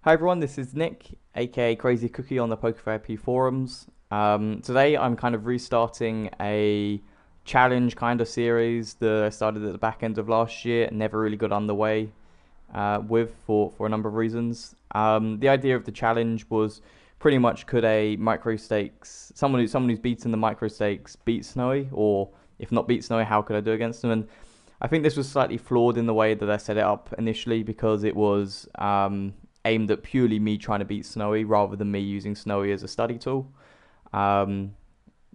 Hi everyone, this is Nick, aka Crazy Cookie on the PokerVip forums. Today I'm kind of restarting a challenge kind of series that I started at the back end of last year and never really got underway with for a number of reasons. The idea of the challenge was pretty much could a micro stakes someone who's beaten the micro stakes beat Snowy, or if not beat Snowy, how could I do against them? And I think this was slightly flawed in the way that I set it up initially because it was aimed at purely me trying to beat Snowy rather than me using Snowy as a study tool. Um,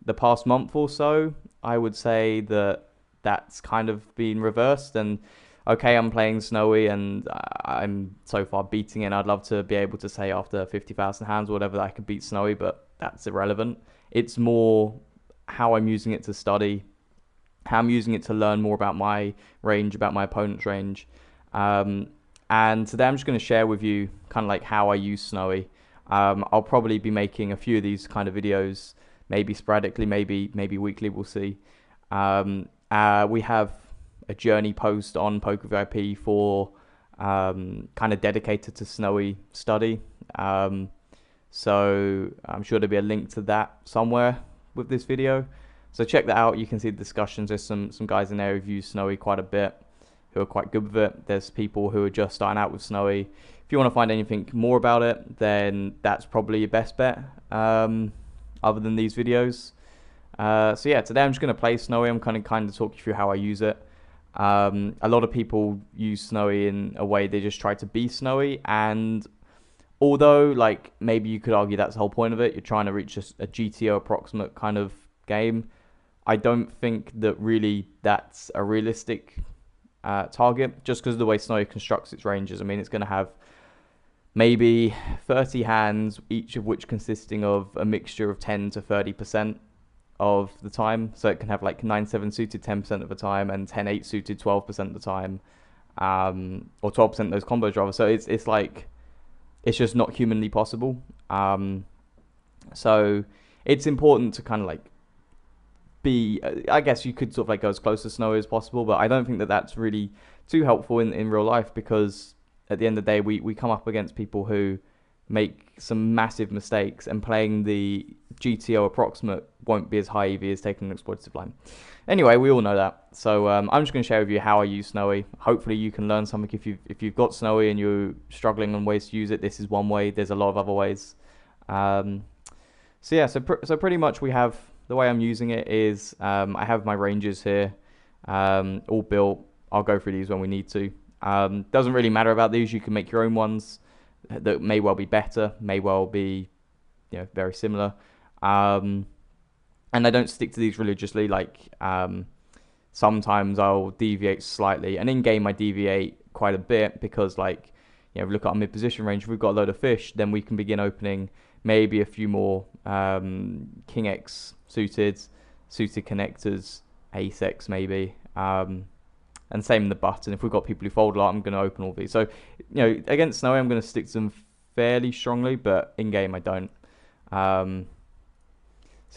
the past month or so, I would say that that's kind of been reversed. And okay, I'm playing Snowy and I'm so far beating it. And I'd love to be able to say after 50,000 hands or whatever that I could beat Snowy, but that's irrelevant. It's more how I'm using it to study, how I'm using it to learn more about my range, about my opponent's range. Um, and today I'm just going to share with you kind of like how I use Snowy. I'll probably be making a few of these kind of videos, maybe sporadically, maybe weekly, we'll see. We have a journey post on PokerVip for kind of dedicated to Snowy study. So I'm sure there'll be a link to that somewhere with this video. So check that out. You can see the discussions. There's some guys in there who've used Snowy quite a bit, who are quite good with it. There's people who are just starting out with Snowy. If you want to find anything more about it, then that's probably your best bet, other than these videos. So yeah, today I'm just going to play Snowy. I'm kind of talk you through how I use it. A lot of people use Snowy in a way they just try to be Snowy, and although like maybe you could argue that's the whole point of it, you're trying to reach a GTO approximate kind of game. I don't think that really that's a realistic target, just because of the way Snowy constructs its ranges. I mean, it's going to have maybe 30 hands, each of which consisting of a mixture of 10 to 30% of the time. So it can have like 9-7 suited 10% of the time and 10-8 suited 12% of the time, or 12% of those combos rather. So it's like it's just not humanly possible. So it's important to kind of like be, I guess you could sort of like go as close to Snowy as possible, but I don't think that that's really too helpful in real life, because at the end of the day we come up against people who make some massive mistakes, and playing the GTO approximate won't be as high EV as taking an exploitative line. Anyway, we all know that. So I'm just going to share with you how I use Snowy. Hopefully you can learn something if you've got Snowy and you're struggling on ways to use it. This is one way. There's a lot of other ways. So yeah, so pretty much we have, the way I'm using it is I have my ranges here, all built. I'll go through these when we need to. Doesn't really matter about these. You can make your own ones that may well be better, may well be, very similar. And I don't stick to these religiously. Like sometimes I'll deviate slightly, and in game I deviate quite a bit because, like, if we look at our mid position range, if we've got a load of fish, then we can begin opening maybe a few more King X suited connectors, Ace X maybe, and same in the button. If we've got people who fold a lot, I'm going to open all these. So, against Snowy, I'm going to stick to them fairly strongly, but in game I don't. So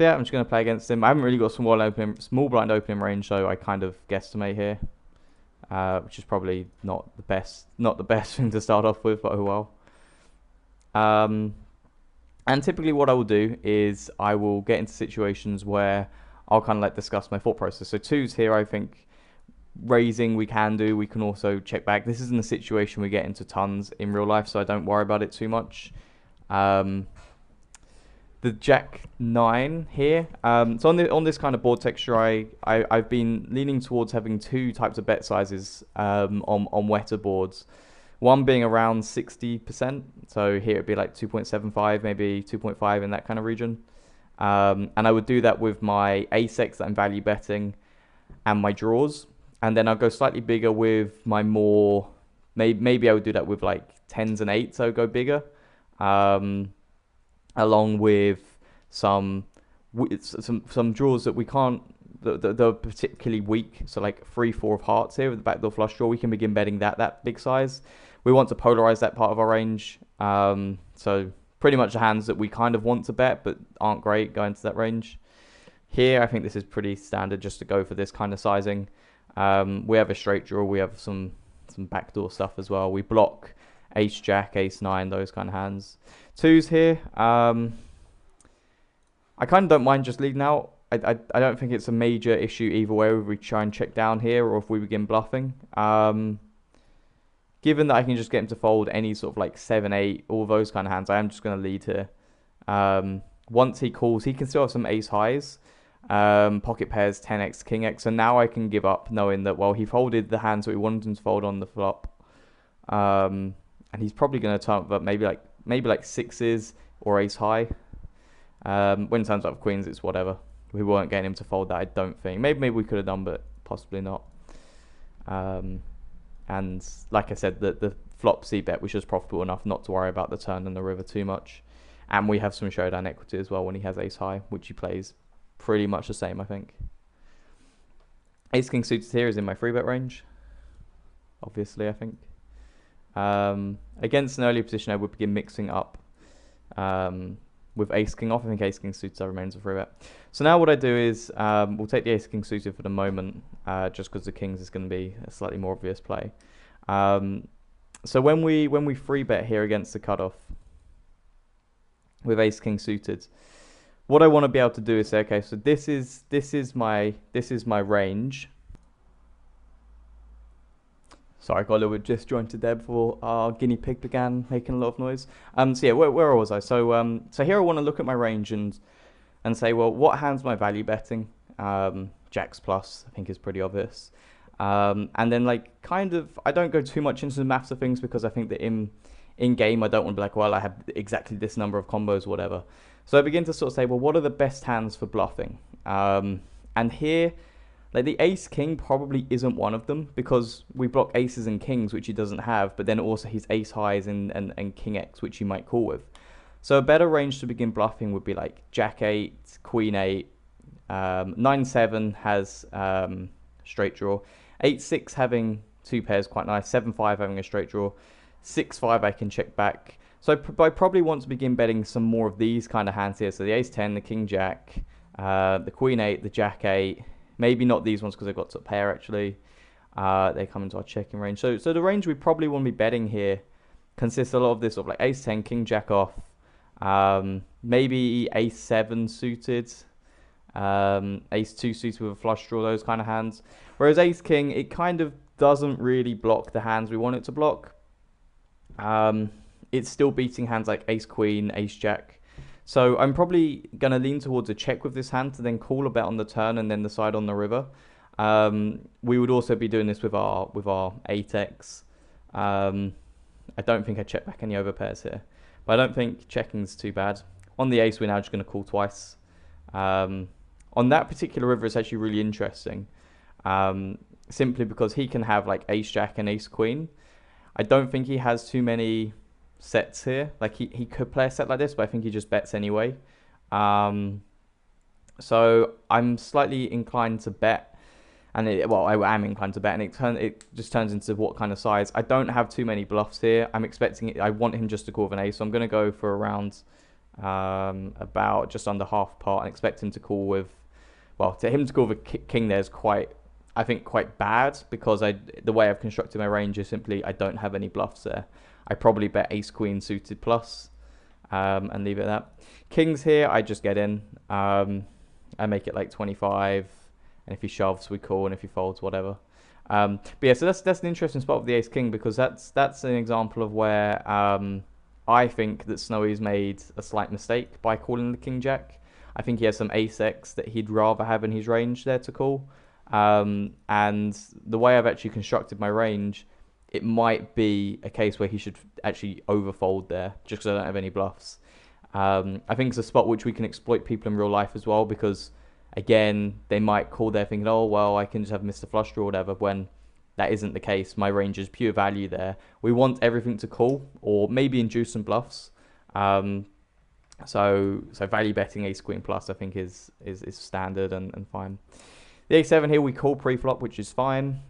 yeah, I'm just going to play against him. I haven't really got small blind opening range, so I kind of guesstimate here, which is probably not the best thing to start off with, but oh well. And typically what I will do is I will get into situations where I'll kind of like discuss my thought process. So twos here, I think raising we can do. We can also check back. This isn't a situation we get into tons in real life, so I don't worry about it too much. The Jack 9 here. So on this kind of board texture, I've been leaning towards having two types of bet sizes on wetter boards. One being around 60%, so here it'd be like 2.75, maybe 2.5 in that kind of region. And I would do that with my Ace-X that I'm value betting and my draws. And then I'll go slightly bigger with my more, maybe I would do that with like 10s and 8s, so go bigger. Along with some draws that we can't, that are particularly weak. So like 3-4 of hearts here with the backdoor flush draw, we can begin betting that big size. We want to polarize that part of our range. So pretty much the hands that we kind of want to bet but aren't great go into that range. Here, I think this is pretty standard just to go for this kind of sizing. We have a straight draw. We have some backdoor stuff as well. We block ace jack, ace nine, those kind of hands. Twos here. I kind of don't mind just leading out. I don't think it's a major issue either way if we try and check down here or if we begin bluffing. Given that I can just get him to fold any sort of like 7, 8, all those kind of hands, I am just going to lead here. Once he calls, he can still have some ace highs, pocket pairs, 10x, king x. So now I can give up knowing that, well, he folded the hands that we wanted him to fold on the flop. And he's probably going to turn up maybe like sixes or ace high. When it turns up queens, it's whatever. We weren't getting him to fold that, I don't think. Maybe we could have done, but possibly not. And like I said, the flop c-bet was just profitable enough not to worry about the turn and the river too much. And we have some showdown equity as well when he has ace high, which he plays pretty much the same, I think. Ace king suited here is in my 3-bet range, obviously, I think. Against an earlier position, I would begin mixing up with ace king off. I think ace king suited remains a 3-bet. So now what I do is we'll take the ace king suited for the moment, just because the kings is going to be a slightly more obvious play. So when we 3-bet here against the cutoff with ace king suited, what I want to be able to do is say, okay, so this is my range. Sorry, I got a little bit disjointed there before our guinea pig began making a lot of noise. So yeah, where was I? So here I want to look at my range and say, well, what hands am I value betting? Jacks plus, I think, is pretty obvious. And then like kind of, I don't go too much into the maths of things because I think that in game I don't want to be like, well, I have exactly this number of combos, whatever. So I begin to sort of say, well, what are the best hands for bluffing? And here, like the ace king probably isn't one of them because we block aces and kings, which he doesn't have, but then also his ace highs and king x, which you might call with. So a better range to begin bluffing would be like jack 8, queen 8, 9-7 has straight draw, 8-6 having two pairs quite nice, 7-5 having a straight draw, 6-5 I can check back. So I probably want to begin betting some more of these kind of hands here. So the ace 10, the king jack, the queen 8, the jack 8. Maybe not these ones because they've got to pair actually. They come into our checking range. So the range we probably want to be betting here consists a lot of this sort of like ace 10, king jack off, maybe ace 7 suited, ace 2 suited with a flush draw, those kind of hands. Whereas ace king, it kind of doesn't really block the hands we want it to block. It's still beating hands like ace queen, ace jack. So I'm probably going to lean towards a check with this hand to then call a bet on the turn and then decide on the river. We would also be doing this with our 8x. I don't think I check back any overpairs here. But I don't think checking's too bad. On the ace, we're now just going to call twice. On that particular river, it's actually really interesting. Simply because he can have like ace jack and ace queen. I don't think he has too many sets here. Like he could play a set like this, but I think he just bets anyway. So I'm slightly inclined to bet, and I am inclined to bet, and it just turns into what kind of size. I don't have too many bluffs here. I'm expecting it. I want him just to call with an ace, so I'm going to go for around about just under half pot, and expect him to call with, well, to him to call with a king there is quite, I think, quite bad because the way I've constructed my range is simply I don't have any bluffs there. I probably bet ace queen suited plus and leave it at that. Kings here, I just get in. I make it like 25, and if he shoves, we call, and if he folds, whatever. But yeah, so that's an interesting spot with the ace king because that's an example of where I think that Snowie's made a slight mistake by calling the king jack. I think he has some ace x that he'd rather have in his range there to call. And the way I've actually constructed my range, it might be a case where he should actually overfold there just because I don't have any bluffs. I think it's a spot which we can exploit people in real life as well because, again, they might call there thinking, oh, well, I can just have Mr. Flush draw or whatever, when that isn't the case. My range is pure value there. We want everything to call or maybe induce some bluffs. So value betting ace queen plus I think is standard and fine. The a7 here we call pre-flop, which is fine.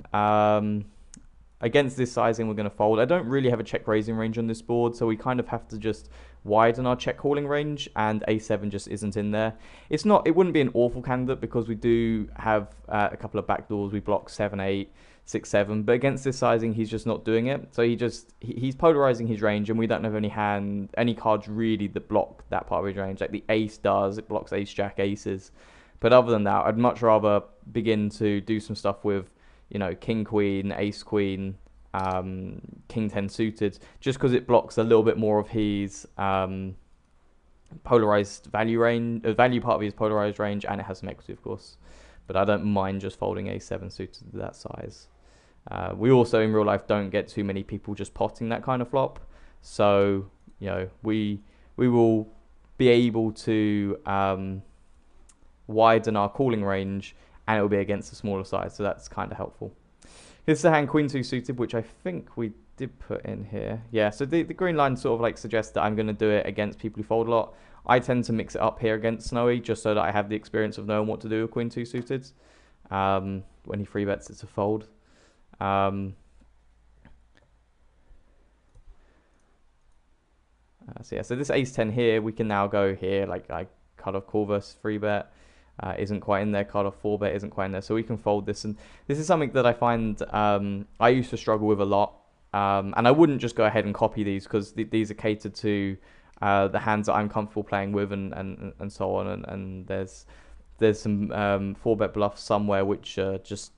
Against this sizing, we're going to fold. I don't really have a check raising range on this board, so we kind of have to just widen our check calling range, and a7 just isn't in there. It wouldn't be an awful candidate because we do have a couple of backdoors. We block 7-8, 6-7, but against this sizing, he's just not doing it. So he's polarizing his range, and we don't have any cards really that block that part of his range. Like the ace does, it blocks ace, jack, aces. But other than that, I'd much rather begin to do some stuff with, king, queen, ace, queen, king 10 suited, just because it blocks a little bit more of his polarized value range, value part of his polarized range, and it has some equity, of course. But I don't mind just folding a7 suited to that size. We also in real life don't get too many people just potting that kind of flop, so we will be able to widen our calling range, and it will be against the smaller size, so that's kind of helpful. Here's the hand queen 2 suited, which I think we did put in here. Yeah, so the green line sort of like suggests that I'm going to do it against people who fold a lot. I tend to mix it up here against Snowy, just so that I have the experience of knowing what to do with queen 2 suited when he free bets it to fold. So this ace 10 here, we can now go here, like I cut off call versus free bet. Isn't quite in there, card off 4-bet isn't quite in there, so we can fold this. And this is something that I find I used to struggle with a lot, and I wouldn't just go ahead and copy these because these are catered to the hands that I'm comfortable playing with, and so on. And there's some 4-bet bluffs somewhere which are just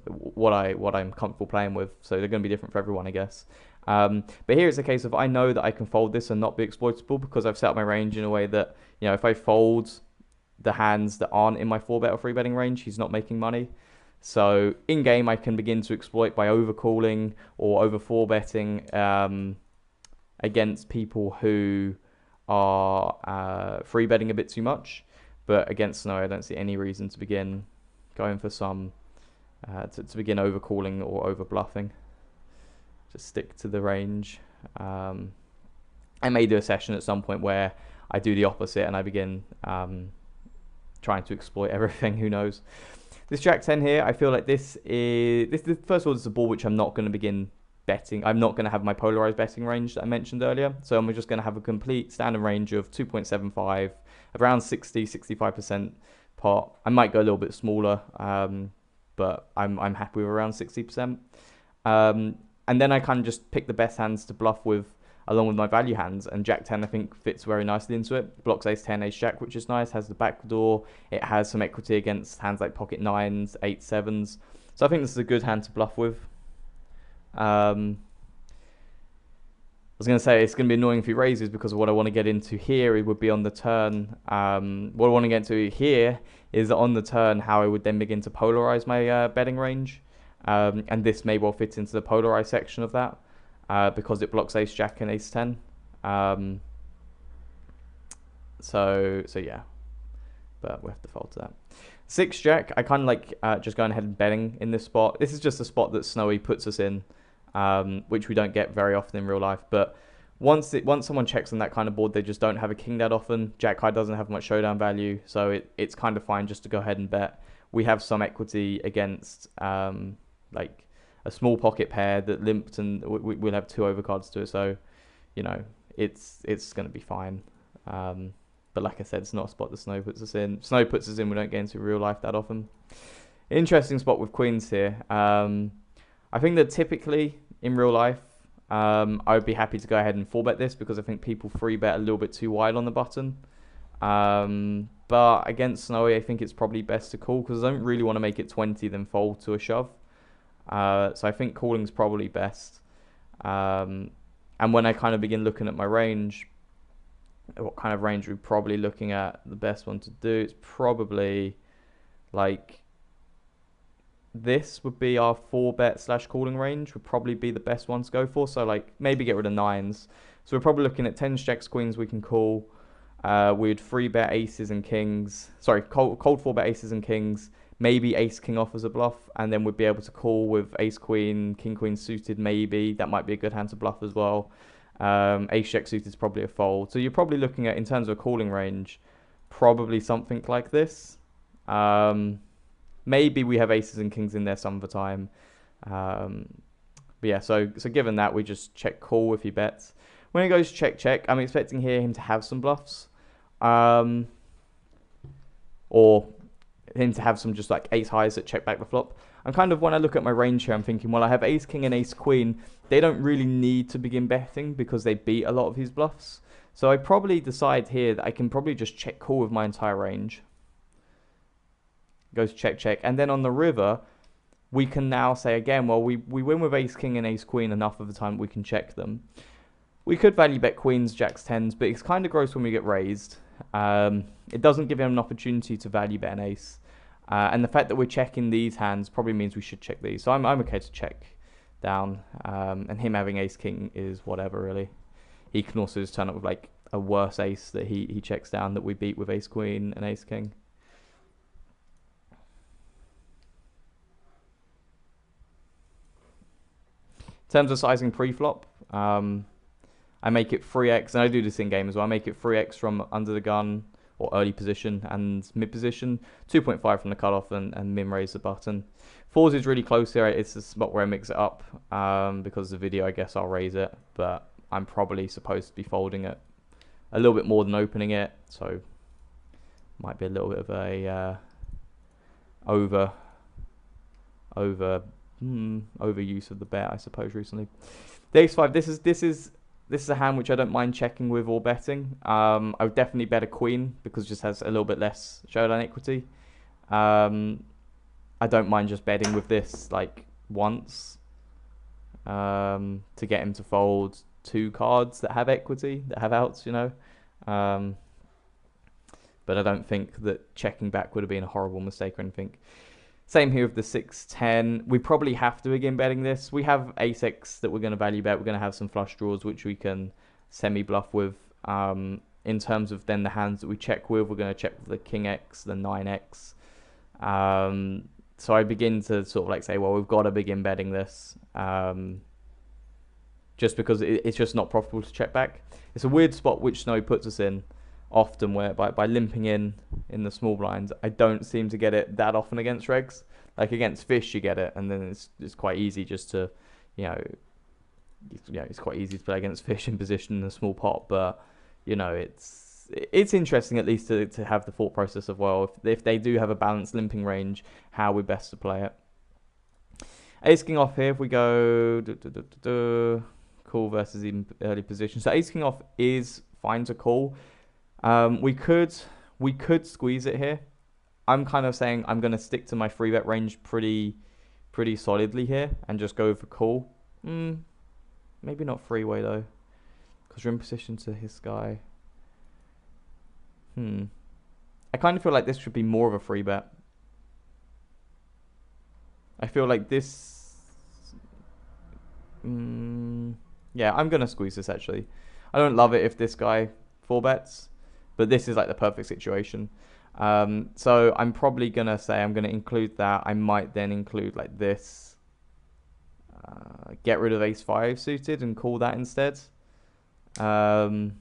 what I'm comfortable playing with, so they're going to be different for everyone, I guess. But here it's a case of I know that I can fold this and not be exploitable because I've set up my range in a way that, if I fold the hands that aren't in my 4-bet or 3-betting range, he's not making money. So in game, I can begin to exploit by overcalling or over 4-betting against people who are 3-betting a bit too much. But against Snow, I don't see any reason to begin going for some to begin overcalling or over bluffing. Just stick to the range. I may do a session at some point where I do the opposite and I begin trying to exploit everything. Who knows? This Jack 10 here, I feel like this first of all, this is a ball which I'm not going to begin betting. I'm not going to have my polarized betting range that I mentioned earlier. So I'm just going to have a complete standard range of 2.75, around 65% pot. I might go a little bit smaller, but I'm happy with around 60%. And then I kind of just pick the best hands to bluff with along with my value hands, and Jack 10 I think fits very nicely into it. Blocks ace 10, ace jack, which is nice, has the back door, it has some equity against hands like pocket 9s, 8 7s. So I think this is a good hand to bluff with. I was going to say it's going to be annoying if he raises because of what I want to get into here. It would be on the turn. What I want to get into here is on the turn how I would then begin to polarize my betting range. And this may well fit into the polarized section of that because it blocks ace jack and ace 10. So yeah, but we have to fold to that. 6 jack, I kind of like just going ahead and betting in this spot. This is just a spot that Snowy puts us in, which we don't get very often in real life. But once someone checks on that kind of board, they just don't have a king that often. Jack high doesn't have much showdown value, so it's kind of fine just to go ahead and bet. We have some equity against like a small pocket pair that limped, and we'll have 2 overcards to it, so it's going to be fine. But like I said, it's not a spot that Snow puts us in. Snow puts us in, we don't get into real life that often. Interesting spot with queens here. I think that typically in real life, I would be happy to go ahead and 4-bet this because I think people 3-bet a little bit too wide on the button. But against Snowy, I think it's probably best to call because I don't really want to make it 20 then fold to a shove. So I think calling's probably best. And when I kind of begin looking at my range, what kind of range we're probably looking at, the best one to do, it's probably like this would be our 4-bet / calling range, would probably be the best one to go for. So like maybe get rid of 9s. So we're probably looking at 10s, jacks, queens we can call. We'd 3-bet aces and kings. Sorry, cold 4-bet aces and kings. Maybe ace king off as a bluff, and then we'd be able to call with ace queen, king queen suited. Maybe that might be a good hand to bluff as well. Ace jack suited is probably a fold. So you're probably looking at, in terms of a calling range, probably something like this. Maybe we have aces and kings in there some of the time. But yeah, so given that, we just check call if he bets. When he goes check check, I'm expecting here him to have some bluffs, or him to have some just like ace highs that check back the flop. I'm kind of, when I look at my range here, I'm thinking, well, I have ace king and ace queen. They don't really need to begin betting because they beat a lot of his bluffs. So I probably decide here that I can probably just check call with my entire range. Goes check check, and then on the river, we can now say again, well, we win with ace king and ace queen enough of the time we can check them. We could value bet queens, jacks, tens, but it's kind of gross when we get raised. It doesn't give him an opportunity to value bet an ace. And the fact that we're checking these hands probably means we should check these. So I'm okay to check down. And him having ace king is whatever, really. He can also just turn up with like a worse ace that he checks down that we beat with ace queen and ace king. In terms of sizing pre-flop, I make it 3x, and I do this in game as well. I make it 3x from under the gun or early position and mid position, 2.5 from the cutoff, and min raise the button. Fours is really close here. It's the spot where I mix it up. Because of the video, I guess I'll raise it, but I'm probably supposed to be folding it a little bit more than opening it, so might be a little bit of a overuse of the bet, I suppose, recently. The ace-5, this is a hand which I don't mind checking with or betting. I would definitely bet a queen because it just has a little bit less showdown equity. I don't mind just betting with this like once to get him to fold 2 cards that have equity, that have outs, you know. But I don't think that checking back would have been a horrible mistake or anything. Same here with the 6-10. We probably have to begin betting this. We have ace-x that we're going to value bet. We're going to have some flush draws which we can semi-bluff with. In terms of then the hands that we check with, we're going to check with the king-x, the 9x. So I begin to sort of like say, well, we've got to begin betting this. Just because it's just not profitable to check back. It's a weird spot which Snowie puts us in often, where by limping in the small blinds, I don't seem to get it that often against regs. Like against fish, you get it, and then it's quite easy just to, it's quite easy to play against fish in position in a small pot. But it's interesting at least to have the thought process of, well, if they do have a balanced limping range, how we're best to play it. Ace king off here. If we go call versus even early position, so ace king off is fine to call. We could squeeze it here. I'm kind of saying I'm going to stick to my 3-bet range pretty solidly here and just go for call. Maybe not 3-way though, because we're in position to his guy. I kind of feel like this should be more of a 3-bet. I feel like this. Yeah, I'm going to squeeze this actually. I don't love it if this guy 4-bets. But this is like the perfect situation. So I'm probably going to say I'm going to include that. I might then include like this. Get rid of ace-5 suited and call that instead. I'd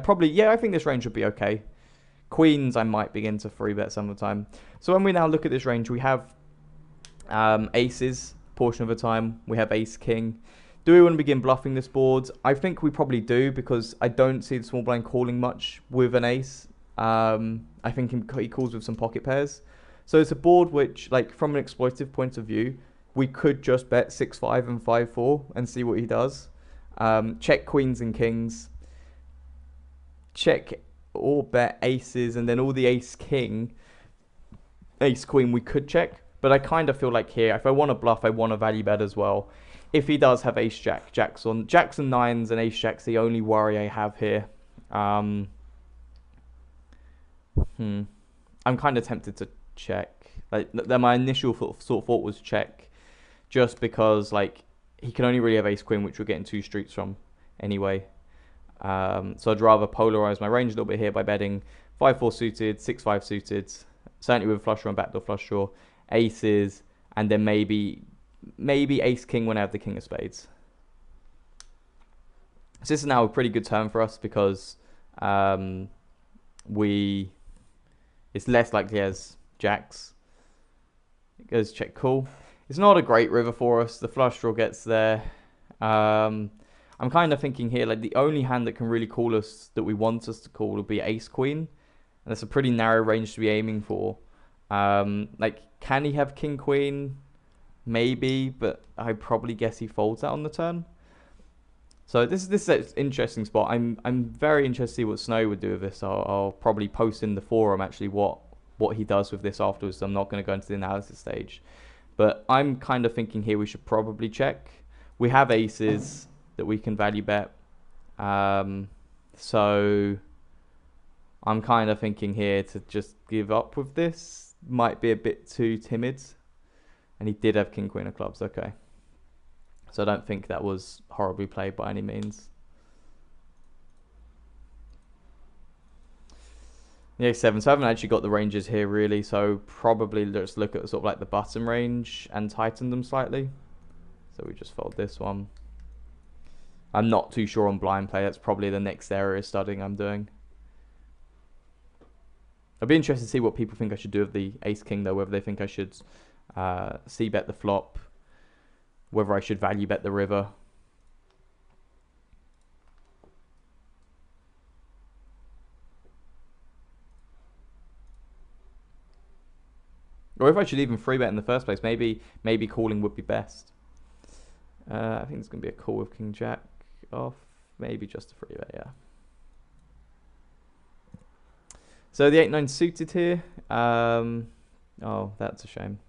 probably, I think this range would be okay. Queens I might begin to 3-bet some of the time. So when we now look at this range, we have aces portion of the time. We have ace-king. Do we want to begin bluffing this board? I think we probably do, because I don't see the small blind calling much with an ace. I think he calls with some pocket pairs. So it's a board which, like, from an exploitative point of view, we could just bet 6-5 and 5-4 and see what he does. Check queens and kings. Check or bet aces, and then all the ace-king, ace-queen we could check. But I kind of feel like here, if I want to bluff, I want to value bet as well. If he does have ace-jack, jacks and 9s and ace-jack's the only worry I have here. I'm kind of tempted to check. Like, my initial thought was check, just because like he can only really have ace-queen, which we're getting 2 streets from anyway. So I'd rather polarize my range a little bit here by betting 5-4 suited, 6-5 suited, certainly with flush draw and backdoor flush draw, aces, and then maybe ace-king when I have the king of spades. So this is now a pretty good turn for us, because it's less likely as jacks. Goes check call. It's not a great river for us. The flush draw gets there. I'm kind of thinking here, like the only hand that can really call us, that we want us to call, will be ace queen, and that's a pretty narrow range to be aiming for. Like, can he have king queen? Maybe, but I probably guess he folds that on the turn. So this is an interesting spot. I'm very interested to see what Snow would do with this. I'll probably post in the forum actually what he does with this afterwards. So I'm not going to go into the analysis stage, but I'm kind of thinking here we should probably check. We have aces that we can value bet. So I'm kind of thinking here to just give up with this. Might be a bit too timid. And he did have king queen of clubs. Okay. So I don't think that was horribly played by any means. The a7. So I haven't actually got the ranges here really. So probably let's look at sort of like the button range and tighten them slightly. So we just fold this one. I'm not too sure on blind play. That's probably the next area of studying I'm doing. I'd be interested to see what people think I should do with the ace king though. Whether they think I should c-bet the flop. Whether I should value bet the river. Or if I should even free bet in the first place. Maybe calling would be best. I think it's going to be a call with king jack off. Maybe just a free bet, yeah. So the 8-9 suited here. Oh, that's a shame.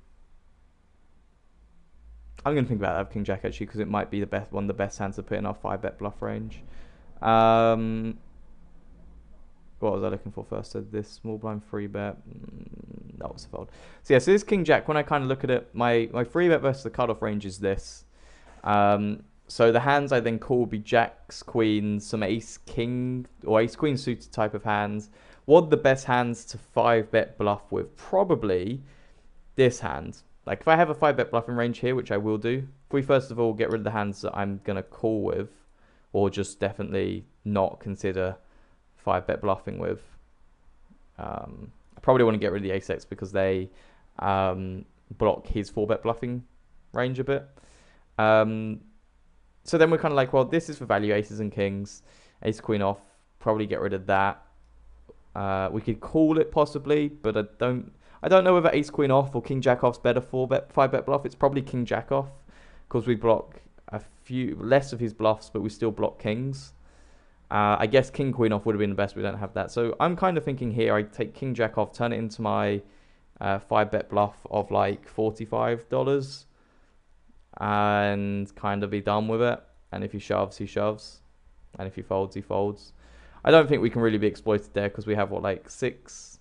I'm going to think about that with king jack actually, because it might be one of the best hands to put in our 5-bet bluff range. What was I looking for first? So this small blind free bet. That was a fold. So yeah, so this king jack, when I kind of look at it, my free bet versus the cutoff range is this. So the hands I then call will be jacks, queens, some ace king or ace queen suited type of hands. What are the best hands to 5-bet bluff with? Probably this hand. Like if I have a 5-bet bluffing range here, which I will do, if we first of all get rid of the hands that I'm going to call with, or just definitely not consider 5-bet bluffing with, I probably want to get rid of the ace-x because they block his 4-bet bluffing range a bit. So then we're kind of like, well, this is for value aces and kings. Ace queen off, probably get rid of that. We could call it possibly, but I don't know whether ace queen off or king jack off's better 5-bet bluff. It's probably king jack off because we block a few less of his bluffs, but we still block kings. I guess king queen off would have been the best. We don't have that, so I'm kind of thinking here I take king jack off, turn it into my 5-bet bluff of like $45, and kind of be done with it. And if he shoves, he shoves, and if he folds, he folds. I don't think we can really be exploited there because we have what, like 6,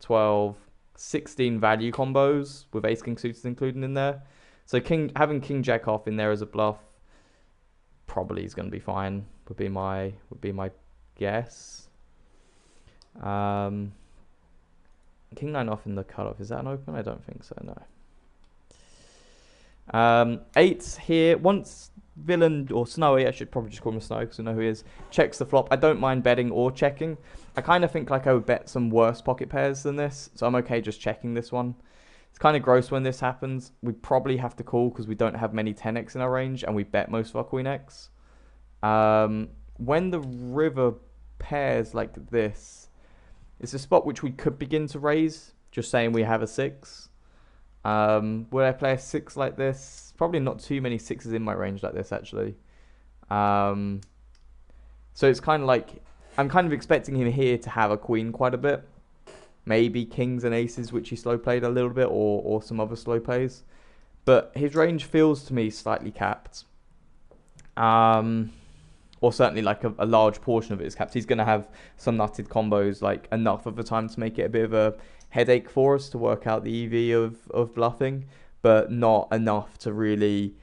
12, 16 value combos with ace king suited included in there. So having king jack off in there as a bluff probably is going to be fine. Would be my guess. King 9 off in the cutoff, is that an open? I don't think so, no. 8 here. Once villain or Snowy, I should probably just call him Snow because I know who he is, checks the flop, I don't mind betting or checking. I kind of think like I would bet some worse pocket pairs than this, so I'm okay just checking this one. It's kind of gross when this happens. We probably have to call because we don't have many 10x in our range and we bet most of our queen x. When the river pairs like this, it's a spot which we could begin to raise, just saying we have a 6. Would I play a 6 like this? Probably not too many 6s in my range like this, actually. So it's kind of like, I'm kind of expecting him here to have a queen quite a bit. Maybe kings and aces, which he slow played a little bit, or some other slow plays. But his range feels to me slightly capped. Or certainly like a large portion of it is capped. He's going to have some nutted combos, like enough of the time to make it a bit of a headache for us to work out the EV of bluffing, but not enough to really,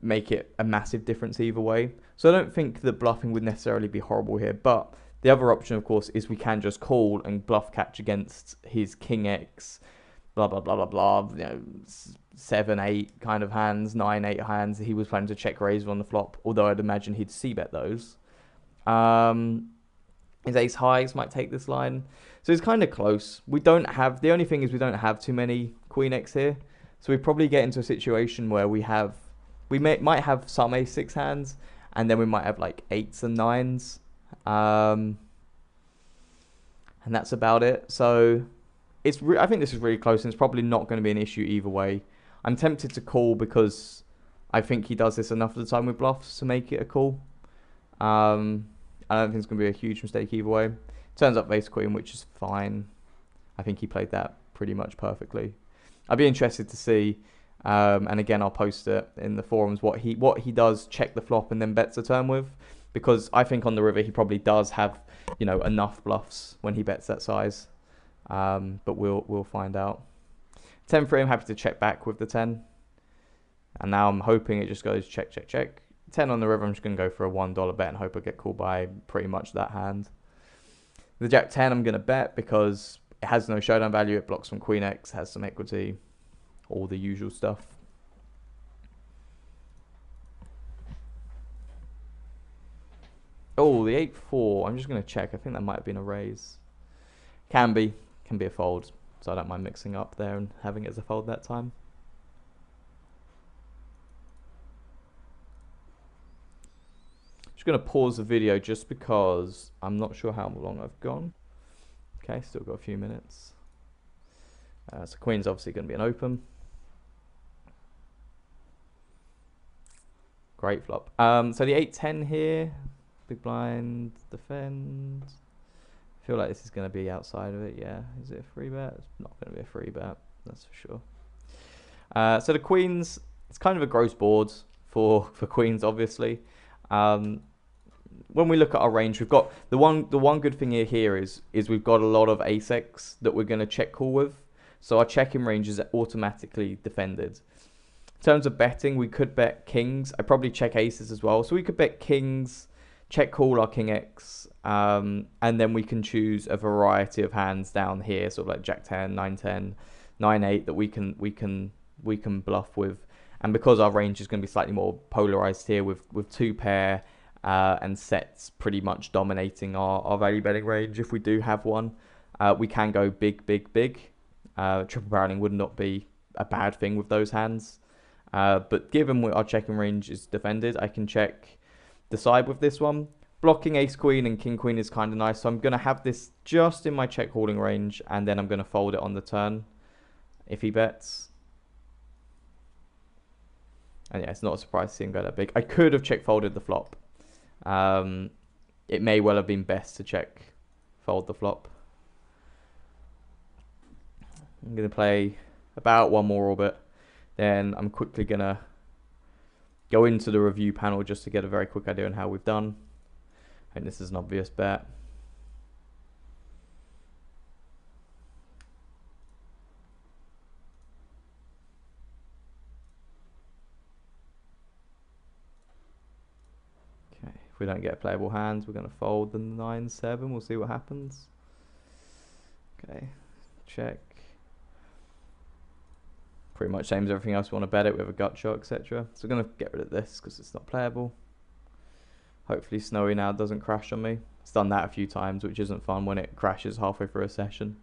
make it a massive difference either way. So I don't think that bluffing would necessarily be horrible here, but the other option, of course, is we can just call and bluff catch against his king x, blah, blah, blah, blah, blah, 7, 8 kind of hands, 9, 8 hands. He was planning to check raise on the flop, although I'd imagine he'd c-bet those. His ace highs might take this line. So it's kind of close. The only thing is we don't have too many Queen X here. So we probably get into a situation where we might have some ace-6 hands, and then we might have like 8s and 9s. And that's about it. So I think this is really close, and it's probably not going to be an issue either way. I'm tempted to call because I think he does this enough of the time with bluffs to make it a call. I don't think it's going to be a huge mistake either way. Turns up ace queen, which is fine. I think he played that pretty much perfectly. I'd be interested to see, and again I'll post it in the forums, what he does check the flop and then bets the turn with, because I think on the river he probably does have, you know, enough bluffs when he bets that size. But we'll find out. 10 free, I'm happy to check back with the 10. And now I'm hoping it just goes check, check, check. 10 on the river, I'm just going to go for a $1 bet and hope I get called by pretty much that hand. The Jack 10 I'm going to bet because it has no showdown value. It blocks from Queen X, has some equity, all the usual stuff. Oh, the 8-4. I'm just going to check. I think that might have been a raise. Can be a fold. So I don't mind mixing up there and having it as a fold that time. Just going to pause the video just because I'm not sure how long I've gone. Okay, still got a few minutes. So Queen's obviously going to be an open. Great flop. So the 8-10 here. Big blind, defend. I feel like this is going to be outside of it, yeah. Is it a free bet? It's not going to be a free bet, that's for sure. So the queens, it's kind of a gross board for queens, obviously. When we look at our range, we've got the one good thing here is we've got a lot of ace-x that we're going to check call with. So our checking range is automatically defended. In terms of betting, we could bet kings. I probably check aces as well. So we could bet kings, check call our king X, and then we can choose a variety of hands down here, sort of like Jack 10, 9-10, 9-8 that we can bluff with. And because our range is going to be slightly more polarized here with two pair and sets pretty much dominating our value betting range, if we do have one, we can go big, big, big. Triple barreling would not be a bad thing with those hands. But given our checking range is defended, I can check the side with this one. Blocking ace queen and king queen is kind of nice, so I'm going to have this just in my check calling range, and then I'm going to fold it on the turn if he bets. And yeah, it's not a surprise to see him go that big. I could have check folded the flop. It may well have been best to check fold the flop. I'm going to play about one more orbit, then I'm quickly going to go into the review panel just to get a very quick idea on how we've done. And this is an obvious bet. Okay, if we don't get playable hands, we're going to fold the 9-7. We'll see what happens. Okay, check. Pretty much same as everything else. We want to bet it. We have a gut shot, etc. So we're going to get rid of this because it's not playable. Hopefully Snowy now doesn't crash on me. It's done that a few times, which isn't fun when it crashes halfway through a session.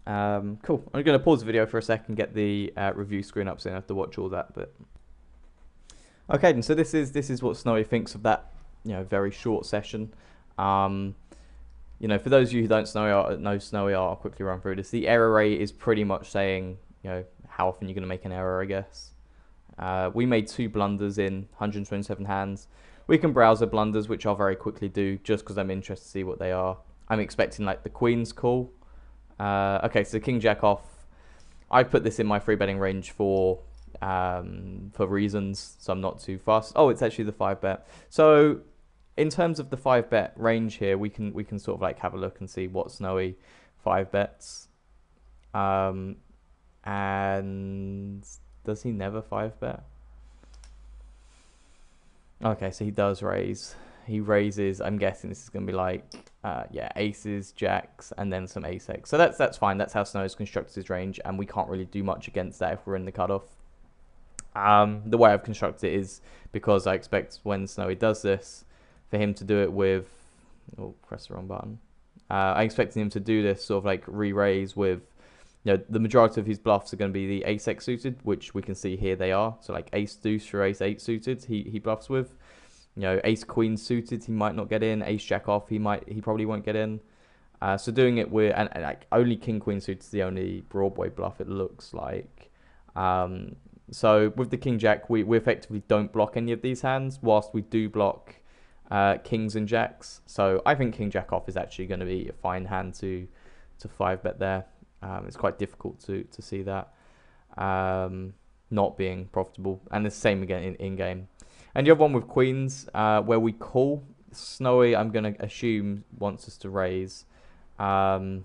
Cool. I'm going to pause the video for a second, get the review screen up, so I don't have to watch all that. But okay, then so this is what Snowy thinks of that, you know, very short session. You know, for those of you who don't know Snowy, I'll quickly run through this. The error rate is pretty much saying, you know, how often you're going to make an error, I guess. We made 2 blunders in 127 hands. We can browse the blunders, which I'll very quickly do, just because I'm interested to see what they are. I'm expecting like the queen's call. Okay, so king jack off. I put this in my free betting range for reasons, so I'm not too fast. Oh, it's actually the 5 bet. So in terms of the 5 bet range here, we can sort of like have a look and see what Snowy 5 bets. And does he never 5 bet? Okay, so he does raise. He raises. I'm guessing this is going to be like, yeah, aces, jacks, and then some ace-x. So that's fine. That's how Snow's constructed his range, and we can't really do much against that if we're in the cutoff. The way I've constructed it is because I expect when Snowy does this, for him to do it with, oh, press the wrong button. I expected him to do this sort of like re-raise with the majority of his bluffs are going to be the ace-x suited, which we can see here they are. So like ace-deuce through ace-8 suited, he bluffs with. Ace-queen suited, he might not get in. Ace-jack off, he probably won't get in. So doing it with, and like only king-queen suited is the only Broadway bluff, it looks like. So with the king-jack, we effectively don't block any of these hands, whilst we do block kings and jacks. So I think king-jack off is actually going to be a fine hand to 5-bet there. It's quite difficult to see that not being profitable. And the same again in game. And you have one with queens where we call. Snowy, I'm going to assume, wants us to raise. Again,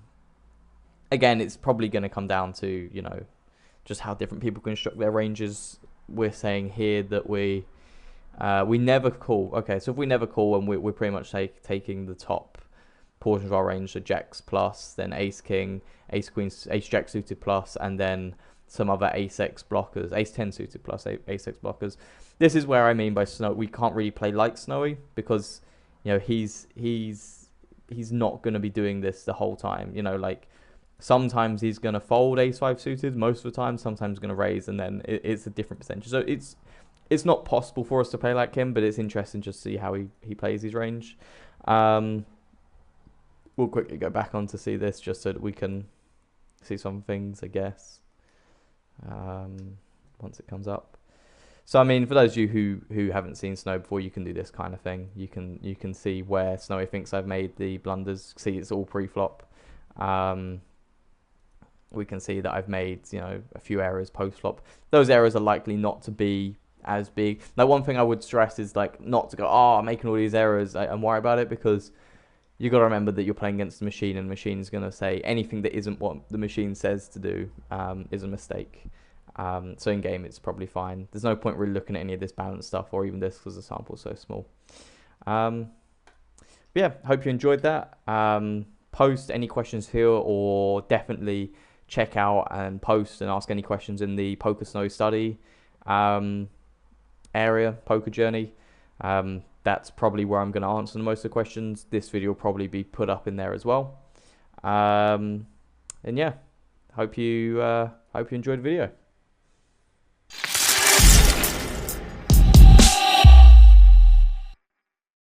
it's probably going to come down to, just how different people construct their ranges. We're saying here that we never call. Okay, so if we never call, and we're pretty much taking the top portions of our range, so jacks plus, then ace king, ace queen, ace jack suited plus, and then some other ace-x blockers, ace 10 suited plus ace-x blockers. This is where I mean by Snow. We can't really play like Snowy because he's not going to be doing this the whole time. Like sometimes he's going to fold ace-5 suited most of the time. Sometimes he's going to raise, and then it's a different percentage. So it's not possible for us to play like him, but it's interesting just to see how he plays his range. We'll quickly go back on to see this just so that we can see some things, I guess, once it comes up. So, I mean, for those of you who haven't seen Snow before, you can do this kind of thing. You can see where Snowy thinks I've made the blunders. See, it's all pre-flop. We can see that I've made, a few errors post-flop. Those errors are likely not to be as big. Now, one thing I would stress is like not to go, I'm making all these errors and worry about it, because you got to remember that you're playing against the machine, and the machine's going to say anything that isn't what the machine says to do is a mistake. So in game, it's probably fine. There's no point really looking at any of this balance stuff or even this because the sample's so small. Yeah, hope you enjoyed that. Post any questions here, or definitely check out and post and ask any questions in the Poker Snow study area, Poker Journey. That's probably where I'm going to answer the most of the questions. This video will probably be put up in there as well. And yeah, hope you enjoyed the video.